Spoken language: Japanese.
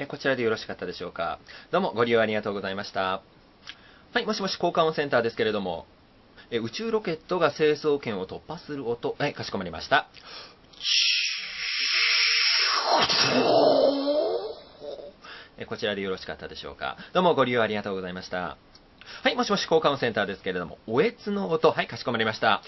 こちらでよろしかったでしょうか。どうもご利用ありがとうございました。はい、もしもし交換音センターですけれども、宇宙ロケットが成層圏を突破する音、はい、かしこまりました。こちらでよろしかったでしょうか。どうもご利用ありがとうございました。はい、もしもし交換音センターですけれども、おえつの音、はい、かしこまりました。